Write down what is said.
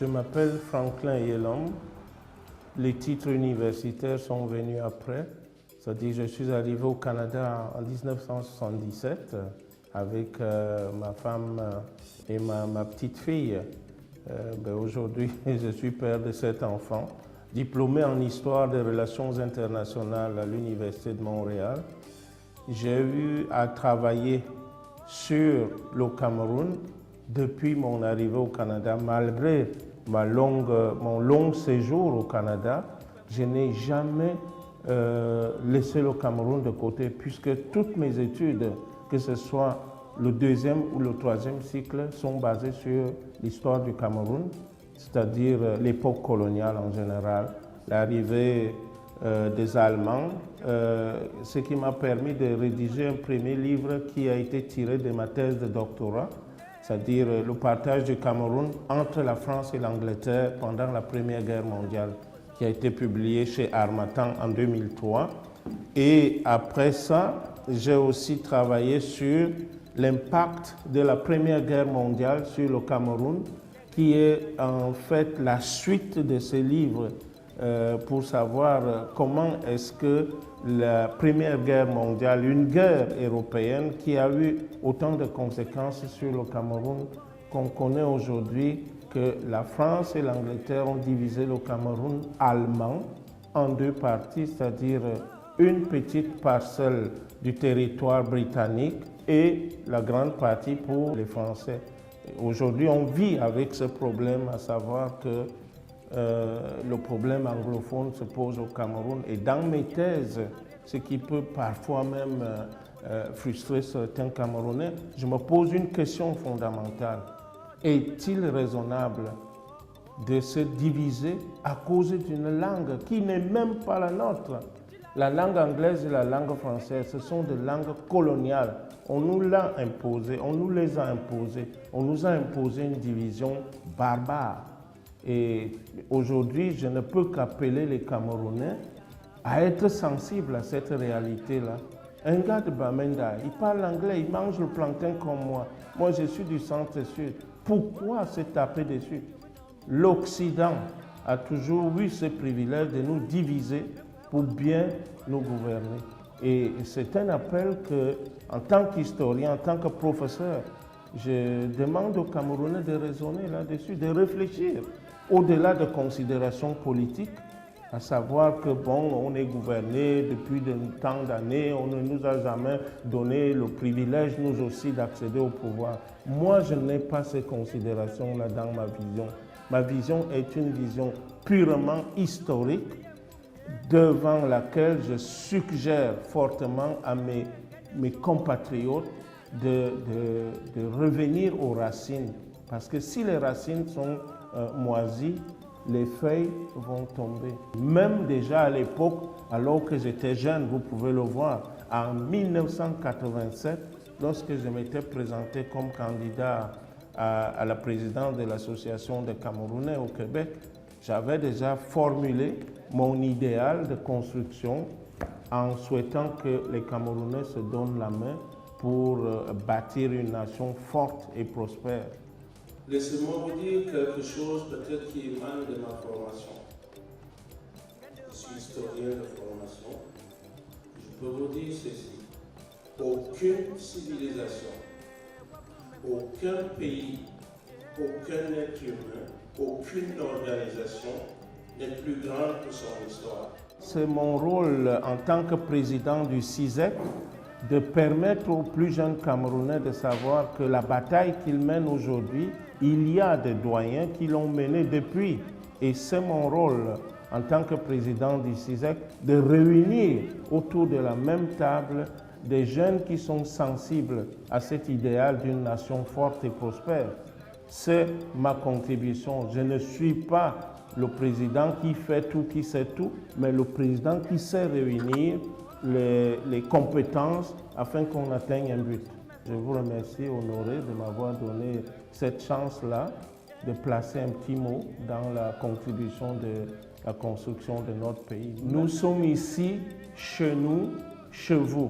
Je m'appelle Franklin Yelom. Les titres universitaires sont venus après. C'est-à-dire, je suis arrivé au Canada en 1977 avec ma femme et ma petite fille. Aujourd'hui, je suis père de 7 enfants, diplômé en histoire des relations internationales à l'Université de Montréal. J'ai eu à travailler sur le Cameroun depuis mon arrivée au Canada. Malgré mon long séjour au Canada, je n'ai jamais laissé le Cameroun de côté, puisque toutes mes études, que ce soit le 2e ou le 3e cycle, sont basées sur l'histoire du Cameroun, c'est-à-dire l'époque coloniale en général, l'arrivée des Allemands, ce qui m'a permis de rédiger un premier livre qui a été tiré de ma thèse de doctorat, c'est-à-dire le partage du Cameroun entre la France et l'Angleterre pendant la Première Guerre mondiale, qui a été publié chez Harmattan en 2003. Et après ça, j'ai aussi travaillé sur l'impact de la Première Guerre mondiale sur le Cameroun, qui est en fait la suite de ce livre pour savoir comment est-ce que la Première Guerre mondiale, une guerre européenne qui a eu autant de conséquences sur le Cameroun qu'on connaît aujourd'hui, que la France et l'Angleterre ont divisé le Cameroun allemand en 2 parties, c'est-à-dire une petite parcelle du territoire britannique et la grande partie pour les Français. Aujourd'hui, on vit avec ce problème, à savoir que le problème anglophone se pose au Cameroun. Et dans mes thèses, ce qui peut parfois même frustrer certains Camerounais, je me pose une question fondamentale. Est-il raisonnable de se diviser à cause d'une langue qui n'est même pas la nôtre? La langue anglaise et la langue française, ce sont des langues coloniales. On nous l'a imposé, on nous les a imposées. On nous a imposé une division barbare. Et aujourd'hui, je ne peux qu'appeler les Camerounais à être sensibles à cette réalité-là. Un gars de Bamenda, il parle anglais, il mange le plantain comme moi. Moi, je suis du centre-sud. Pourquoi se taper dessus? L'Occident a toujours eu ce privilège de nous diviser pour bien nous gouverner. Et c'est un appel que, en tant qu'historien, en tant que professeur, je demande aux Camerounais de raisonner là-dessus, de réfléchir au-delà de considérations politiques, à savoir que bon, on est gouverné depuis tant d'années, on ne nous a jamais donné le privilège, nous aussi, d'accéder au pouvoir. Moi, je n'ai pas ces considérations-là dans ma vision. Ma vision est une vision purement historique, devant laquelle je suggère fortement à mes compatriotes de revenir aux racines. Parce que si les racines sont moisies, les feuilles vont tomber. Même déjà à l'époque, alors que j'étais jeune, vous pouvez le voir, en 1987, lorsque je m'étais présenté comme candidat à la présidence de l'Association des Camerounais au Québec, j'avais déjà formulé mon idéal de construction en souhaitant que les Camerounais se donnent la main pour bâtir une nation forte et prospère. Laissez-moi vous dire quelque chose peut-être qui émane de ma formation. Je suis historien de formation. Je peux vous dire ceci. Aucune civilisation, aucun pays, aucun être humain, aucune organisation n'est plus grande que son histoire. C'est mon rôle en tant que président du CISEC de permettre aux plus jeunes Camerounais de savoir que la bataille qu'ils mènent aujourd'hui, il y a des doyens qui l'ont menée depuis. Et c'est mon rôle en tant que président du CISEC de réunir autour de la même table des jeunes qui sont sensibles à cet idéal d'une nation forte et prospère. C'est ma contribution. Je ne suis pas le président qui fait tout, qui sait tout, mais le président qui sait réunir les compétences afin qu'on atteigne un but. Je vous remercie, honoré, de m'avoir donné cette chance-là de placer un petit mot dans la contribution de la construction de notre pays. Nous sommes ici, chez nous, chez vous.